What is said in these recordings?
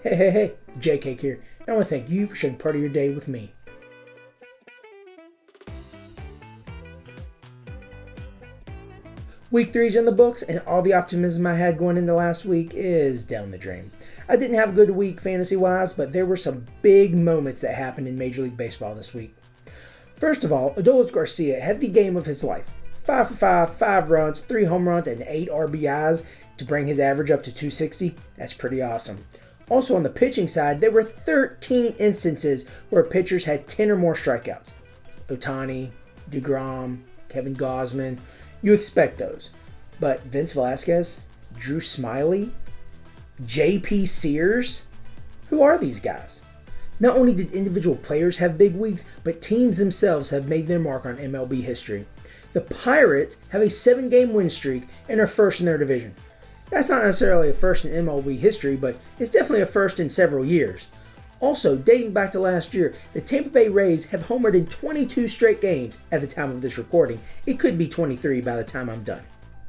Hey, JK here. I want to thank you for sharing part of your day with me. Week 3's in the books, and all the optimism I had going into last week is down the drain. I didn't have a good week fantasy-wise, but there were some big moments that happened in Major League Baseball this week. First of all, Adolis Garcia had the game of his life. 5 for 5, 5 runs, 3 home runs, and 8 RBIs to bring his average up to 260. That's pretty awesome. Also on the pitching side, there were 13 instances where pitchers had 10 or more strikeouts. Ohtani, DeGrom, Kevin Gausman, you expect those. But Vince Velasquez, Drew Smyly, J.P. Sears, who are these guys? Not only did individual players have big weeks, but teams themselves have made their mark on MLB history. The Pirates have a 7-game win streak and are first in their division. That's not necessarily a first in MLB history, but it's definitely a first in several years. Also, dating back to last year, the Tampa Bay Rays have homered in 22 straight games at the time of this recording. It could be 23 by the time I'm done.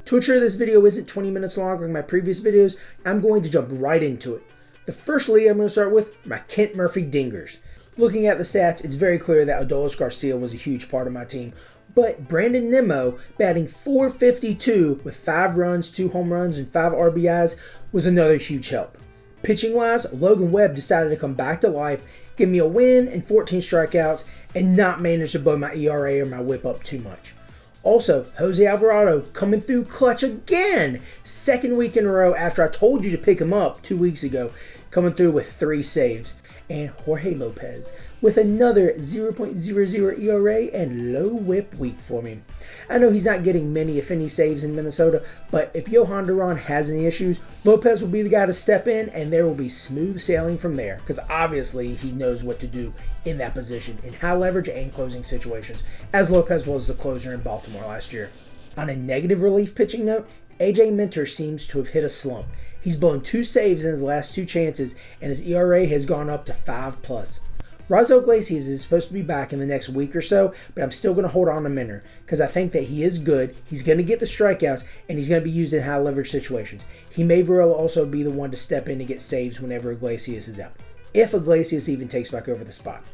To ensure this video isn't 20 minutes long like my previous videos, I'm going to jump right into it. The first league I'm going to start with are my Kent Murphy Dingers. Looking at the stats, it's very clear that Adolis Garcia was a huge part of my team. But Brandon Nimmo, batting .452 with 5 runs, 2 home runs, and 5 RBIs, was another huge help. Pitching-wise, Logan Webb decided to come back to life, give me a win and 14 strikeouts, and not manage to blow my ERA or my whip up too much. Also, Jose Alvarado coming through clutch again! Second week in a row after I told you to pick him up 2 weeks ago, coming through with 3 saves. And Jorge Lopez with another 0.00 ERA and low whip week for me. I know he's not getting many if any saves in Minnesota, but if Johan Duran has any issues, Lopez will be the guy to step in and there will be smooth sailing from there, because obviously he knows what to do in that position in high leverage and closing situations, as Lopez was the closer in Baltimore last year. On a negative relief pitching note, AJ Minter seems to have hit a slump. He's blown 2 saves in his last 2 chances, and his ERA has gone up to 5+. Raisel Iglesias is supposed to be back in the next week or so, but I'm still going to hold on to Minter because I think that he is good, he's going to get the strikeouts, and he's going to be used in high leverage situations. He may very well also be the one to step in and get saves whenever Iglesias is out, if Iglesias even takes back over the spot.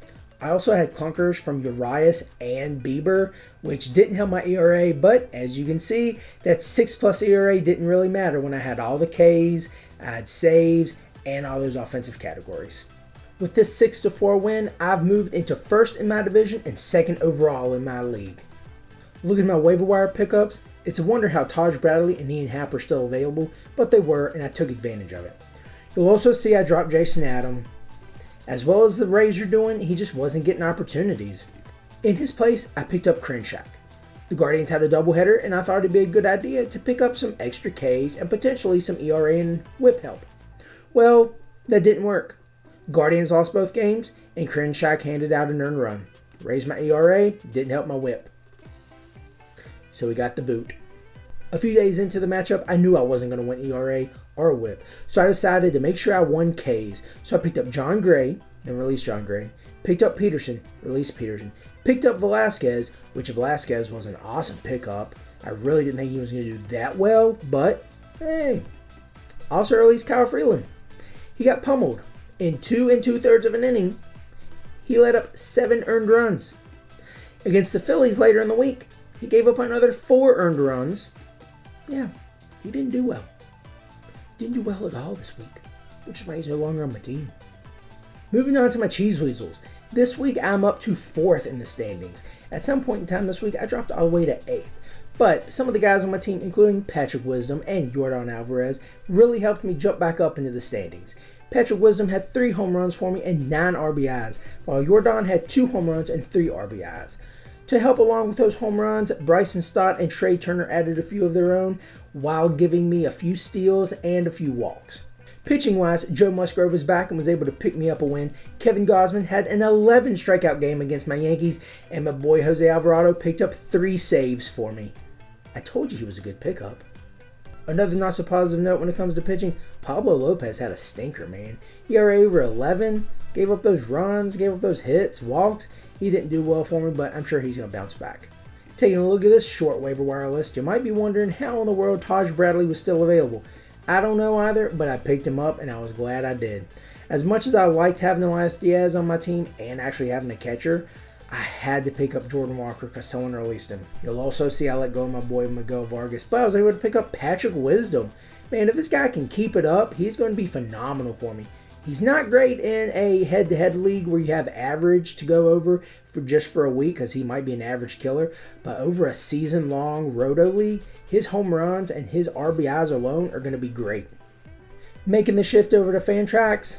I also had clunkers from Urias and Bieber, which didn't help my ERA, but as you can see, that 6+ ERA didn't really matter when I had all the Ks, I had saves, and all those offensive categories. With this 6-4 win, I've moved into first in my division and second overall in my league. Looking at my waiver wire pickups, it's a wonder how Taj Bradley and Ian Happ are still available, but they were, and I took advantage of it. You'll also see I dropped Jason Adam. As well as the Rays are doing, he just wasn't getting opportunities. In his place, I picked up Crenshaw. The Guardians had a doubleheader, and I thought it'd be a good idea to pick up some extra Ks and potentially some ERA and whip help. Well, that didn't work. Guardians lost both games, and Crenshaw handed out an earned run. Raised my ERA, didn't help my whip. So we got the boot. A few days into the matchup, I knew I wasn't going to win ERA or whip, so I decided to make sure I won Ks. So I picked up John Gray, then released John Gray, picked up Peterson, released Peterson, picked up Velasquez, which Velasquez was an awesome pickup. I really didn't think he was going to do that well, but hey. Also released Kyle Freeland. He got pummeled. In 2 2/3 of an inning, he let up 7 earned runs. Against the Phillies later in the week, he gave up another 4 earned runs. Yeah, he didn't do well. Didn't do well at all this week, which is why he's no longer on my team. Moving on to my Cheese Weasels. This week I'm up to 4th in the standings. At some point in time this week I dropped all the way to 8th. But some of the guys on my team, including Patrick Wisdom and Yordan Alvarez, really helped me jump back up into the standings. Patrick Wisdom had 3 home runs for me and 9 RBIs, while Yordan had 2 home runs and 3 RBIs. To help along with those home runs, Bryson Stott and Trey Turner added a few of their own, while giving me a few steals and a few walks. Pitching-wise, Joe Musgrove is back and was able to pick me up a win. Kevin Gausman had an 11 strikeout game against my Yankees, and my boy Jose Alvarado picked up 3 saves for me. I told you he was a good pickup. Another not so positive note when it comes to pitching, Pablo Lopez had a stinker, man. ERA over 11, gave up those runs, gave up those hits, walks. He didn't do well for me, but I'm sure he's going to bounce back. Taking a look at this short waiver wire list, you might be wondering how in the world Taj Bradley was still available. I don't know either, but I picked him up and I was glad I did. As much as I liked having Elias Diaz on my team and actually having a catcher, I had to pick up Jordan Walker because someone released him. You'll also see I let go of my boy Miguel Vargas, but I was able to pick up Patrick Wisdom. Man, if this guy can keep it up, he's going to be phenomenal for me. He's not great in a head-to-head league where you have average to go over for a week because he might be an average killer. But over a season-long roto league, his home runs and his RBIs alone are going to be great. Making the shift over to Fantrax,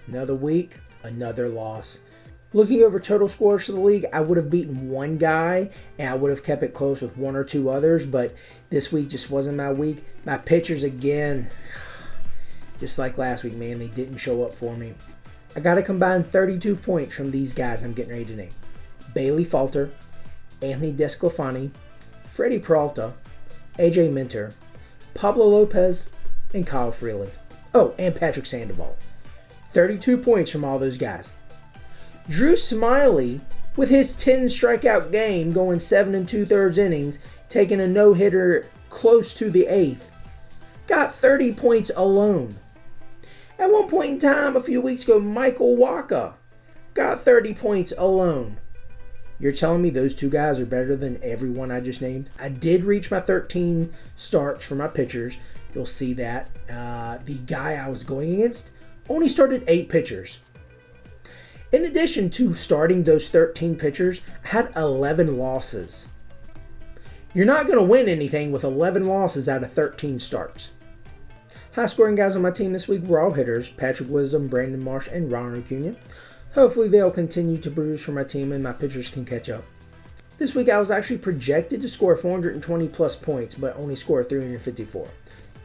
another week, another loss. Looking over total scores for the league, I would have beaten one guy and I would have kept it close with one or two others, but this week just wasn't my week. My pitchers again, just like last week, man, they didn't show up for me. I got a combined 32 points from these guys I'm getting ready to name. Bailey Falter, Anthony Desclafani, Freddie Peralta, AJ Minter, Pablo Lopez, and Kyle Freeland. Oh, and Patrick Sandoval. 32 points from all those guys. Drew Smiley, with his 10 strikeout game, going 7 2/3 innings, taking a no-hitter close to the 8th, got 30 points alone. At one point in time, a few weeks ago, Michael Wacha got 30 points alone. You're telling me those two guys are better than everyone I just named? I did reach my 13 starts for my pitchers. You'll see that. The guy I was going against only started 8 pitchers. In addition to starting those 13 pitchers, I had 11 losses. You're not going to win anything with 11 losses out of 13 starts. High scoring guys on my team this week were all hitters: Patrick Wisdom, Brandon Marsh, and Ronald Acuna. Hopefully they'll continue to produce for my team and my pitchers can catch up. This week I was actually projected to score 420 plus points, but only scored 354.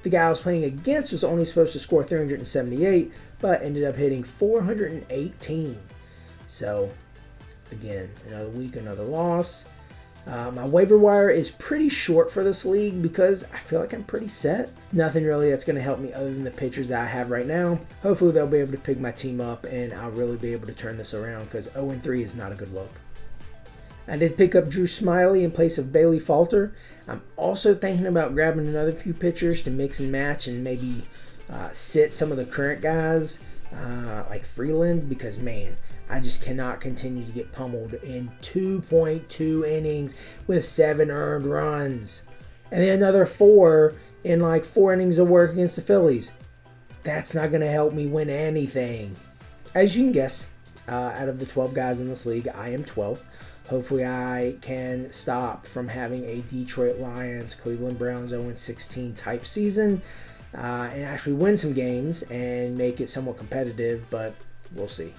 The guy I was playing against was only supposed to score 378, but ended up hitting 418. So, again, another week, another loss. My waiver wire is pretty short for this league because I feel like I'm pretty set. Nothing really that's going to help me other than the pitchers that I have right now. Hopefully they'll be able to pick my team up and I'll really be able to turn this around because 0-3 is not a good look. I did pick up Drew Smiley in place of Bailey Falter. I'm also thinking about grabbing another few pitchers to mix and match and maybe sit some of the current guys like Freeland because, man, I just cannot continue to get pummeled in 2.2 innings with 7 earned runs. And then another 4 in like 4 innings of work against the Phillies. That's not going to help me win anything. As you can guess, out of the 12 guys in this league, I am 12th. Hopefully I can stop from having a Detroit Lions, Cleveland Browns 0-16 type season and actually win some games and make it somewhat competitive, but we'll see.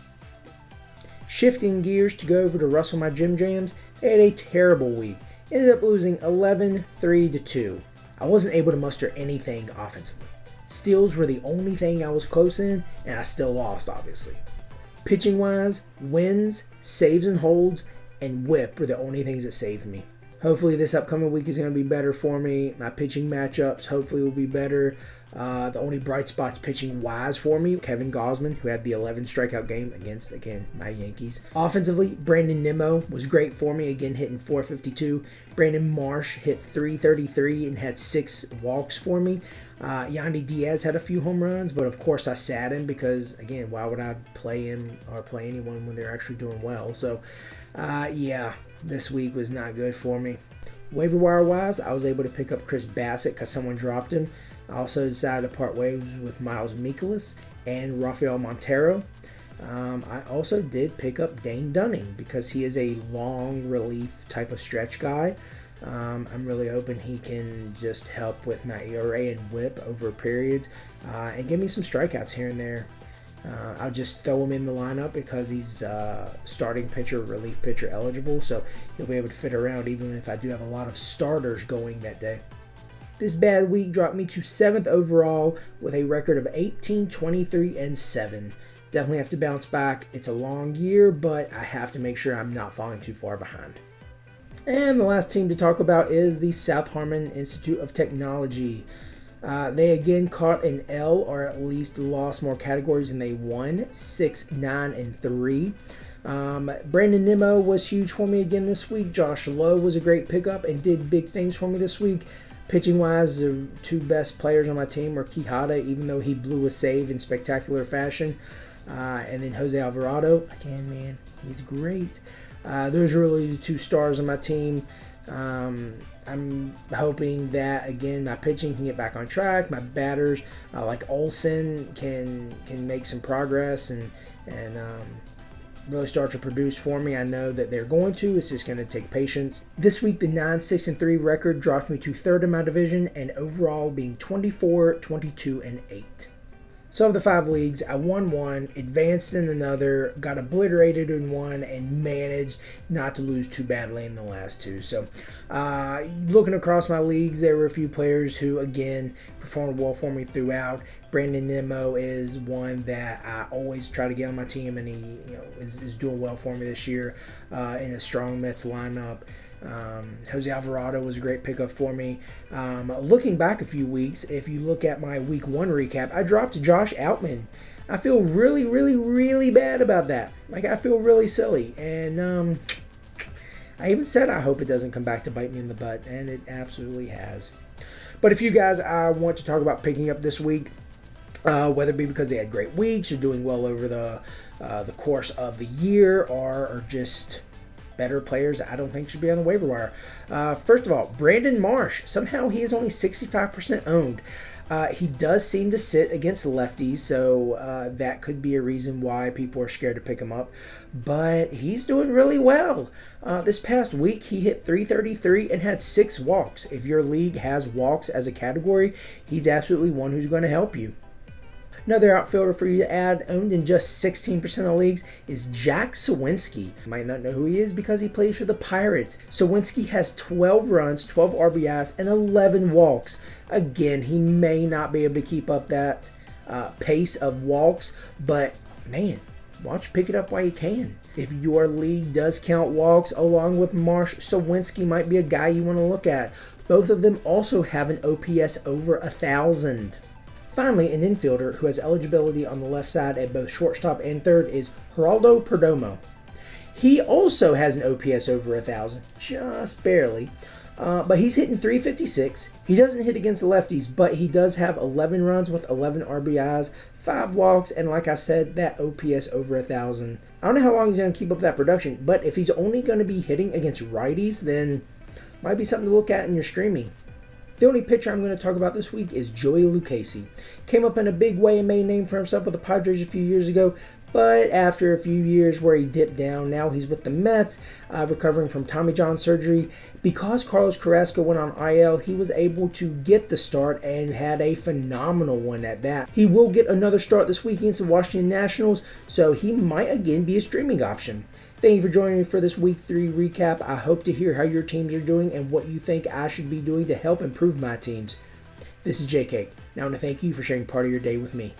Shifting gears to go over to Russell My Jim Jams, they had a terrible week. Ended up losing 11-3-2. I wasn't able to muster anything offensively. Steals were the only thing I was close in, and I still lost, obviously. Pitching-wise, wins, saves and holds, and whip were the only things that saved me. Hopefully this upcoming week is going to be better for me. My pitching matchups hopefully will be better. The only bright spots pitching-wise for me, Kevin Gausman, who had the 11 strikeout game against, again, my Yankees. Offensively, Brandon Nimmo was great for me, again hitting 452. Brandon Marsh hit 333 and had 6 walks for me. Yandy Diaz had a few home runs, but of course I sat him because, again, why would I play him or play anyone when they're actually doing well? So, yeah, this week was not good for me. Waiver wire wise, I was able to pick up Chris Bassett because someone dropped him. I also decided to part ways with Miles Mikolas and Rafael Montero. I also did pick up Dane Dunning because he is a long relief type of stretch guy. I'm really hoping he can just help with my ERA and whip over periods and give me some strikeouts here and there. I'll just throw him in the lineup because he's starting pitcher, relief pitcher eligible, so he'll be able to fit around even if I do have a lot of starters going that day. This bad week dropped me to 7th overall with a record of 18, 23, and 7. Definitely have to bounce back. It's a long year, but I have to make sure I'm not falling too far behind. And the last team to talk about is the South Harmon Institute of Technology. They again caught an L, or at least lost more categories than they won, 6, 9, and 3. Brandon Nimmo was huge for me again this week. Josh Lowe was a great pickup and did big things for me this week. Pitching-wise, the two best players on my team were Quijada, even though he blew a save in spectacular fashion. And then Jose Alvarado. Again, man, he's great. Those are really the two stars on my team. I'm hoping that, again, my pitching can get back on track. My batters, like Olsen, can make some progress and really start to produce for me. I know that they're going to. It's just going to take patience. This week, the 9-6-3 record dropped me to third in my division, and overall being 24-22-8. So of the 5 leagues, I won one, advanced in another, got obliterated in one, and managed not to lose too badly in the last 2. So looking across my leagues, there were a few players who, again, performed well for me throughout. Brandon Nimmo is one that I always try to get on my team, and he is doing well for me this year in a strong Mets lineup. Jose Alvarado was a great pickup for me. Looking back a few weeks, if you look at my week 1 recap, I dropped Josh Outman. I feel really, really, really bad about that. Like, I feel really silly. And I even said I hope it doesn't come back to bite me in the butt, and it absolutely has. But if you guys I want to talk about picking up this week, whether it be because they had great weeks or doing well over the course of the year, or just better players I don't think should be on the waiver wire. First of all, Brandon Marsh. Somehow he is only 65% owned. He does seem to sit against lefties, so that could be a reason why people are scared to pick him up. But he's doing really well. This past week, he hit .333 and had 6 walks. If your league has walks as a category, he's absolutely one who's going to help you. Another outfielder for you to add, owned in just 16% of leagues, is Jack Suwinski. You might not know who he is because he plays for the Pirates. Suwinski has 12 runs, 12 RBIs, and 11 walks. Again, he may not be able to keep up that pace of walks, but man, why don't you pick it up while you can? If your league does count walks along with Marsh, Suwinski might be a guy you want to look at. Both of them also have an OPS over 1,000. Finally, an infielder who has eligibility on the left side at both shortstop and third is Geraldo Perdomo. He also has an OPS over 1,000, just barely, but he's hitting .356. He doesn't hit against the lefties, but he does have 11 runs with 11 RBIs, 5 walks, and like I said, that OPS over 1,000. I don't know how long he's going to keep up that production, but if he's only going to be hitting against righties, then might be something to look at in your streaming. The only pitcher I'm going to talk about this week is Joey Lucchesi. Came up in a big way and made a name for himself with the Padres a few years ago, but after a few years where he dipped down, now he's with the Mets, recovering from Tommy John surgery. Because Carlos Carrasco went on IL, he was able to get the start and had a phenomenal one at that. He will get another start this week against the Washington Nationals, so he might again be a streaming option. Thank you for joining me for this Week 3 recap. I hope to hear how your teams are doing and what you think I should be doing to help improve my teams. This is JK. Now I want to thank you for sharing part of your day with me.